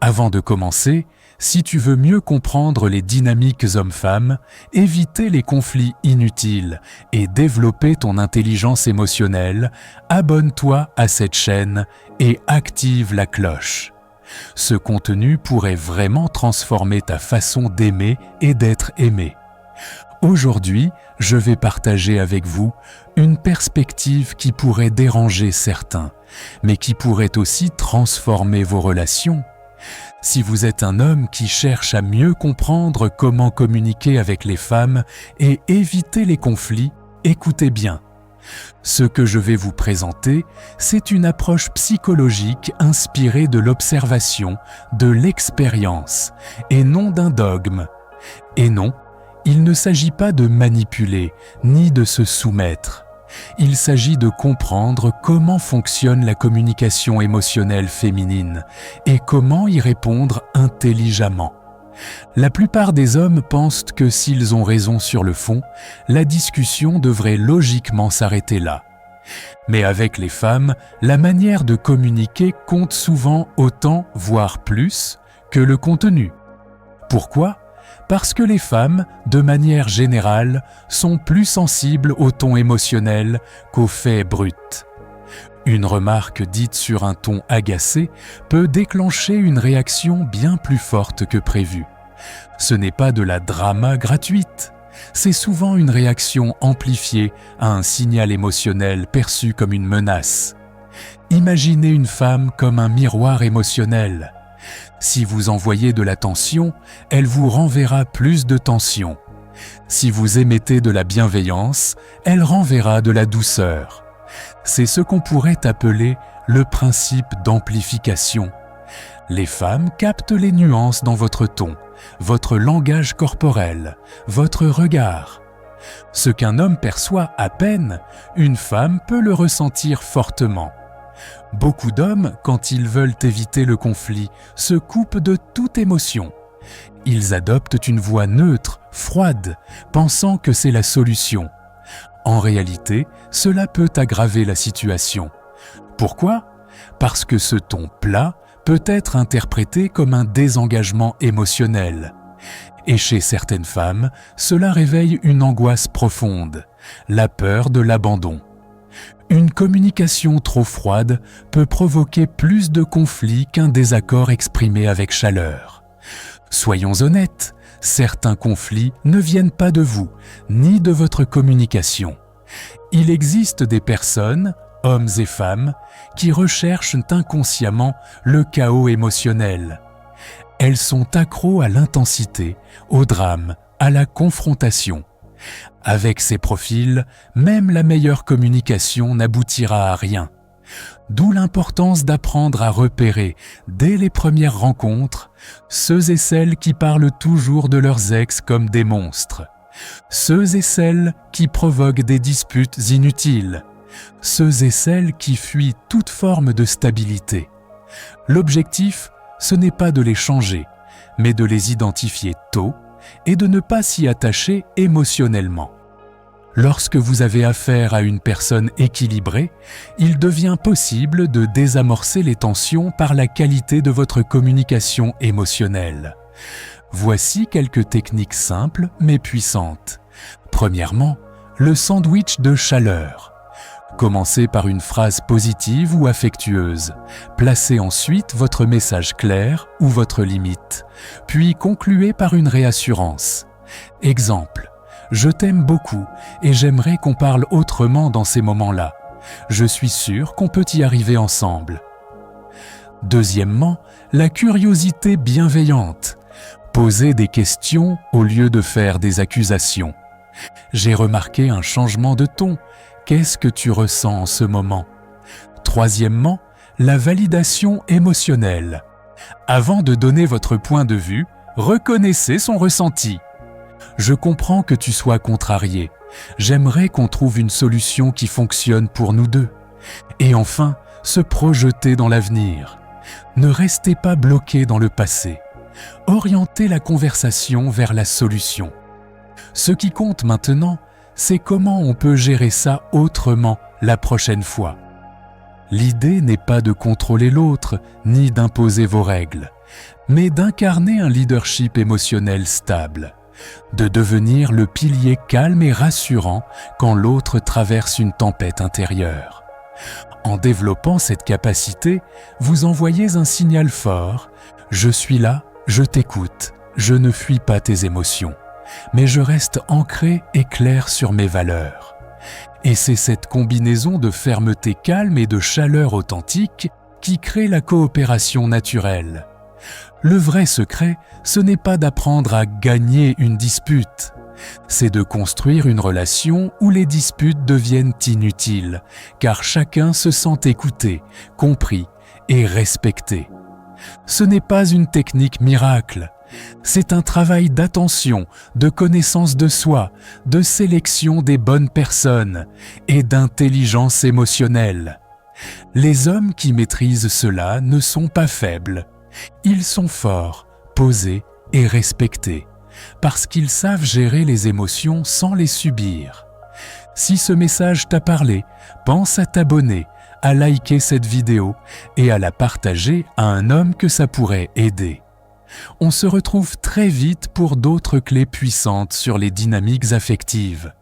Avant de commencer, si tu veux mieux comprendre les dynamiques hommes-femmes, éviter les conflits inutiles et développer ton intelligence émotionnelle, abonne-toi à cette chaîne et active la cloche. Ce contenu pourrait vraiment transformer ta façon d'aimer et d'être aimé. Aujourd'hui, je vais partager avec vous une perspective qui pourrait déranger certains, mais qui pourrait aussi transformer vos relations. Si vous êtes un homme qui cherche à mieux comprendre comment communiquer avec les femmes et éviter les conflits, écoutez bien. Ce que je vais vous présenter, c'est une approche psychologique inspirée de l'observation, de l'expérience, et non d'un dogme. Et non, il ne s'agit pas de manipuler, ni de se soumettre. Il s'agit de comprendre comment fonctionne la communication émotionnelle féminine et comment y répondre intelligemment. La plupart des hommes pensent que s'ils ont raison sur le fond, la discussion devrait logiquement s'arrêter là. Mais avec les femmes, la manière de communiquer compte souvent autant, voire plus, que le contenu. Pourquoi ? Parce que les femmes, de manière générale, sont plus sensibles au ton émotionnel qu'aux faits bruts. Une remarque dite sur un ton agacé peut déclencher une réaction bien plus forte que prévu. Ce n'est pas de la drama gratuite, c'est souvent une réaction amplifiée à un signal émotionnel perçu comme une menace. Imaginez une femme comme un miroir émotionnel. Si vous envoyez de la tension, elle vous renverra plus de tension. Si vous émettez de la bienveillance, elle renverra de la douceur. C'est ce qu'on pourrait appeler le principe d'amplification. Les femmes captent les nuances dans votre ton, votre langage corporel, votre regard. Ce qu'un homme perçoit à peine, une femme peut le ressentir fortement. Beaucoup d'hommes, quand ils veulent éviter le conflit, se coupent de toute émotion. Ils adoptent une voix neutre, froide, pensant que c'est la solution. En réalité, cela peut aggraver la situation. Pourquoi ? Parce que ce ton plat peut être interprété comme un désengagement émotionnel. Et chez certaines femmes, cela réveille une angoisse profonde, la peur de l'abandon. Une communication trop froide peut provoquer plus de conflits qu'un désaccord exprimé avec chaleur. Soyons honnêtes, certains conflits ne viennent pas de vous, ni de votre communication. Il existe des personnes, hommes et femmes, qui recherchent inconsciemment le chaos émotionnel. Elles sont accros à l'intensité, au drame, à la confrontation. Avec ces profils, même la meilleure communication n'aboutira à rien. D'où l'importance d'apprendre à repérer, dès les premières rencontres, ceux et celles qui parlent toujours de leurs ex comme des monstres, ceux et celles qui provoquent des disputes inutiles, ceux et celles qui fuient toute forme de stabilité. L'objectif, ce n'est pas de les changer, mais de les identifier tôt et de ne pas s'y attacher émotionnellement. Lorsque vous avez affaire à une personne équilibrée, il devient possible de désamorcer les tensions par la qualité de votre communication émotionnelle. Voici quelques techniques simples mais puissantes. Premièrement, le sandwich de chaleur. Commencez par une phrase positive ou affectueuse. Placez ensuite votre message clair ou votre limite, puis concluez par une réassurance. Exemple. Je t'aime beaucoup et j'aimerais qu'on parle autrement dans ces moments-là. Je suis sûr qu'on peut y arriver ensemble. Deuxièmement, la curiosité bienveillante. Posez des questions au lieu de faire des accusations. J'ai remarqué un changement de ton. Qu'est-ce que tu ressens en ce moment ? Troisièmement, la validation émotionnelle. Avant de donner votre point de vue, reconnaissez son ressenti. Je comprends que tu sois contrarié. J'aimerais qu'on trouve une solution qui fonctionne pour nous deux. Et enfin, se projeter dans l'avenir. Ne restez pas bloqué dans le passé. Orientez la conversation vers la solution. Ce qui compte maintenant, c'est comment on peut gérer ça autrement la prochaine fois. L'idée n'est pas de contrôler l'autre, ni d'imposer vos règles. mais d'incarner un leadership émotionnel stable, de devenir le pilier calme et rassurant quand l'autre traverse une tempête intérieure. En développant cette capacité, vous envoyez un signal fort « Je suis là, je t'écoute, je ne fuis pas tes émotions, mais je reste ancré et clair sur mes valeurs. » Et c'est cette combinaison de fermeté calme et de chaleur authentique qui crée la coopération naturelle. Le vrai secret, ce n'est pas d'apprendre à gagner une dispute. C'est de construire une relation où les disputes deviennent inutiles, car chacun se sent écouté, compris et respecté. Ce n'est pas une technique miracle. C'est un travail d'attention, de connaissance de soi, de sélection des bonnes personnes et d'intelligence émotionnelle. Les hommes qui maîtrisent cela ne sont pas faibles. Ils sont forts, posés et respectés, parce qu'ils savent gérer les émotions sans les subir. Si ce message t'a parlé, pense à t'abonner, à liker cette vidéo et à la partager à un homme que ça pourrait aider. On se retrouve très vite pour d'autres clés puissantes sur les dynamiques affectives.